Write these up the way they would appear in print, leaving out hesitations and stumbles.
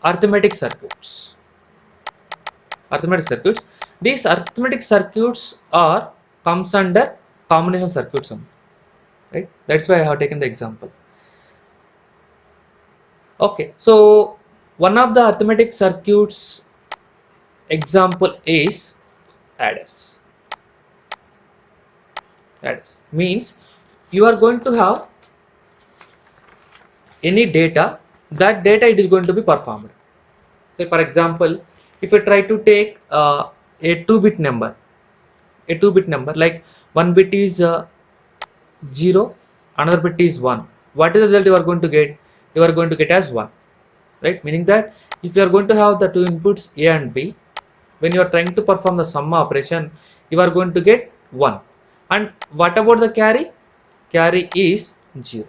arithmetic circuits. Arithmetic circuits. These arithmetic circuits are comes under combination circuits only, right? That's why I have taken the example. Okay, so one of the arithmetic circuits example is adders. Adders means you are going to have any data, that data it is going to be performed. So for example, if you try to take a 2-bit number, like one bit is 0, another bit is 1. What is the result you are going to get? You are going to get as 1, right? Meaning that if you are going to have the two inputs A and B, when you are trying to perform the sum operation, you are going to get 1. And what about the carry? Carry is 0.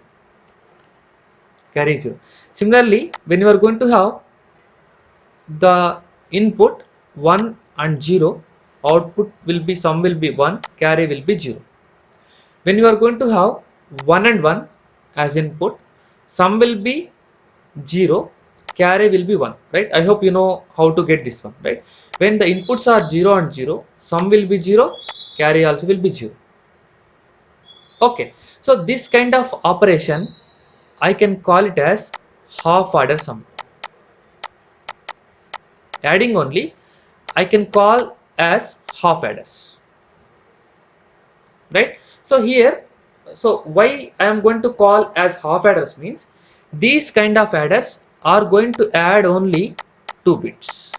Carry is 0. Similarly, when you are going to have the input 1 and 0, output will be, sum will be 1, carry will be 0. When you are going to have 1 and 1 as input, sum will be 0, carry will be 1, right? I hope you know how to get this one, right? When the inputs are 0 and 0, sum will be 0, carry also will be 0. Okay, so this kind of operation I can call it as half order sum. Adding only I can call as half adders, right? So here, so why I am going to call as half adders means these kind of adders are going to add only 2 bits.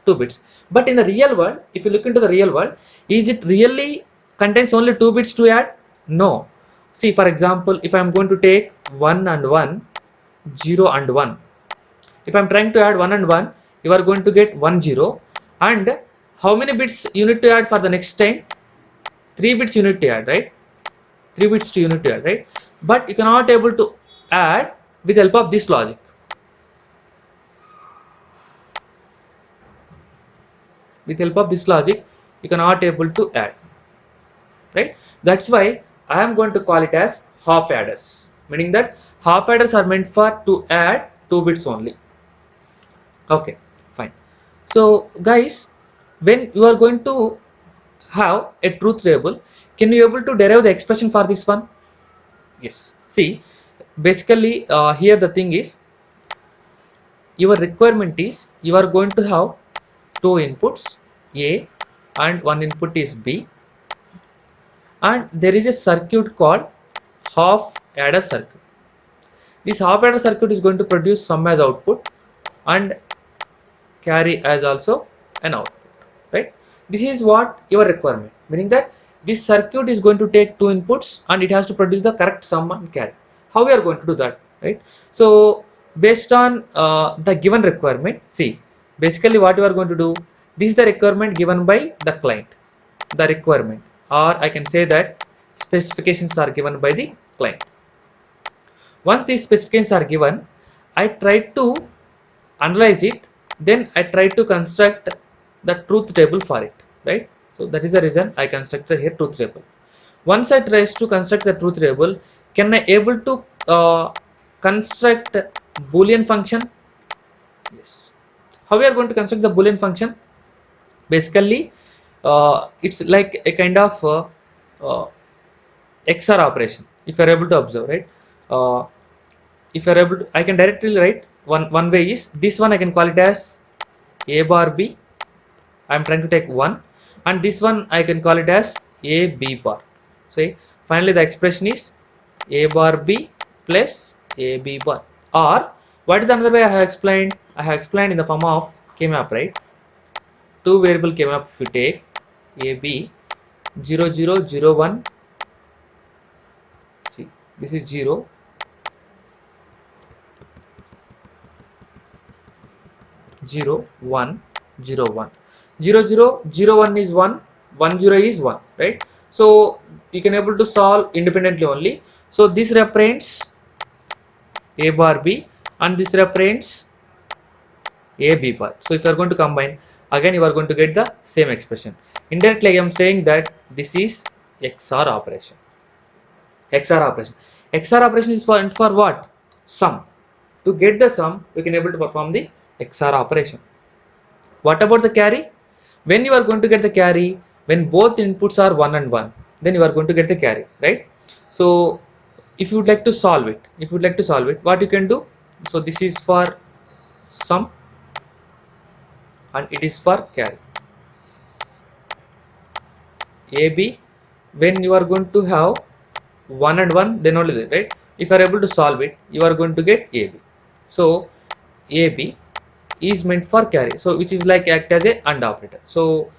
2 bits. But in the real world, if you look into the real world, is it really contains only 2 bits to add? No. See, for example, if I am going to take 1 and 1, 0 and 1. If I am trying to add 1 and 1, you are going to get 1, 0. And how many bits you need to add for the next time? 3 bits you need to add, right? 3 bits to you need to add, right? But you cannot able to add with the help of this logic. With the help of this logic, you cannot able to add, right? That's why I am going to call it as half adders, meaning that half adders are meant for to add 2 bits only. Okay, fine. So guys, when you are going to have a truth table, can you able to derive the expression for this one? Yes. See, basically here the thing is, your requirement is you are going to have two inputs A and one input is B, and there is a circuit called half adder circuit. This half adder circuit is going to produce sum as output and carry as also an output, right? This is what your requirement, meaning that this circuit is going to take two inputs and it has to produce the correct sum and carry. How we are going to do that, right? So based on the given requirement, see, basically what you are going to do, this is the requirement given by the client, the requirement, or I can say that specifications are given by the client. Once these specifications are given, I try to analyze it, then I try to construct the truth table for it, right? So that is the reason I constructed here truth table. Once I try to construct the truth table, can I able to construct Boolean function? Yes. How we are going to construct the Boolean function? Basically, it's like a kind of XOR operation. If you are able to observe, right? If you are able to, I can directly write one way is this one. I can call it as A bar B. I am trying to take 1, and this one I can call it as A B bar. See, finally the expression is A bar B plus A B bar. Or what is the another way I have explained? I have explained in the form of K-map, right? Two variable K-map. If you take A B 0 0 0 1, see, this is 0, 0 1 0 1. 0 0 0 1 is 1, 1 0 is 1, right? So you can able to solve independently only. So this represents A bar B and this represents A B bar. So if you are going to combine, again you are going to get the same expression. Indirectly I am saying that this is XOR operation. XOR operation. XOR operation is for what? Sum. To get the sum, we can able to perform the XOR operation. What about the carry? When you are going to get the carry, when both inputs are 1 and 1, then you are going to get the carry, right? So if you would like to solve it, what you can do? So this is for sum and it is for carry. AB, when you are going to have 1 and 1, then only that, right? If you are able to solve it, you are going to get AB. So AB is meant for carry, so which is like act as a AND operator. So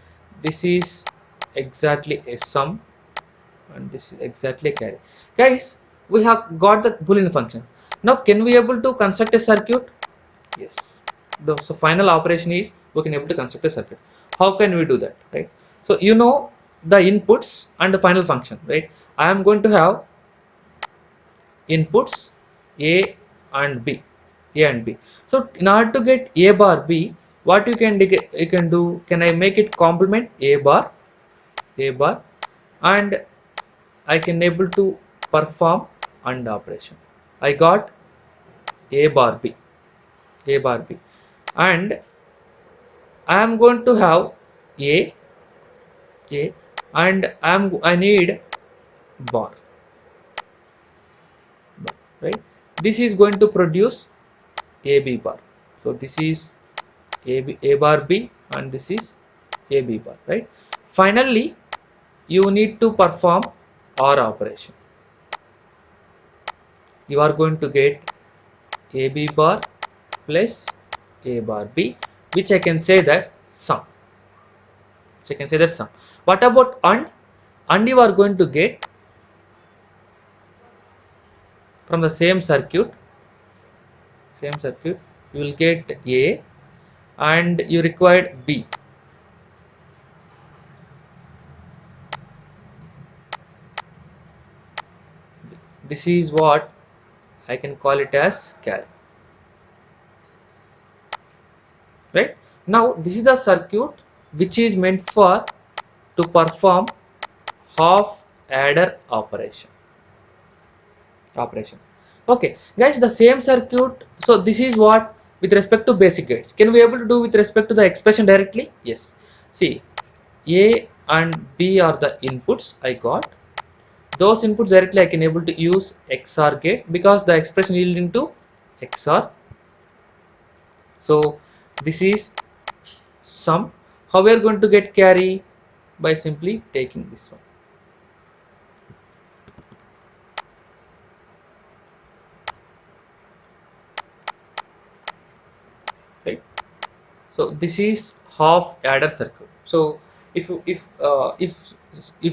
this is exactly a sum and this is exactly a carry. Guys, we have got the Boolean function. Now can we able to construct a circuit? Yes. So final operation is we can able to construct a circuit. How can we do that, right? So you know the inputs and the final function, right? I am going to have inputs A and B, So in order to get A bar B, what you can do? Can I make it complement A bar, and I can able to perform AND operation. I got A bar B, and I am going to have A, and I need bar, right? This is going to produce AB bar. So this is A bar B and this is AB bar, right? Finally, you need to perform OR operation. You are going to get AB bar plus A bar B, which I can say that sum. What about AND? AND you are going to get from the same circuit, you will get A and you required B. This is what I can call it as carry. Right? Now this is the circuit which is meant for to perform half adder operation. Okay, guys, the same circuit. So this is what with respect to basic gates. Can we able to do with respect to the expression directly? Yes. See, A and B are the inputs I got. Those inputs directly I can able to use XOR gate because the expression yield into XOR. So this is sum. How we are going to get carry? By simply taking this one. Right. So this is half adder circuit. So if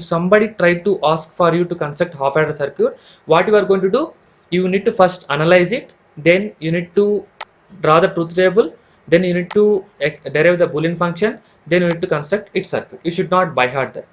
somebody tried to ask for you to construct half adder circuit, what you are going to do? You need to first analyze it, then you need to draw the truth table, then you need to derive the Boolean function, then you need to construct its circuit. You should not by heart that.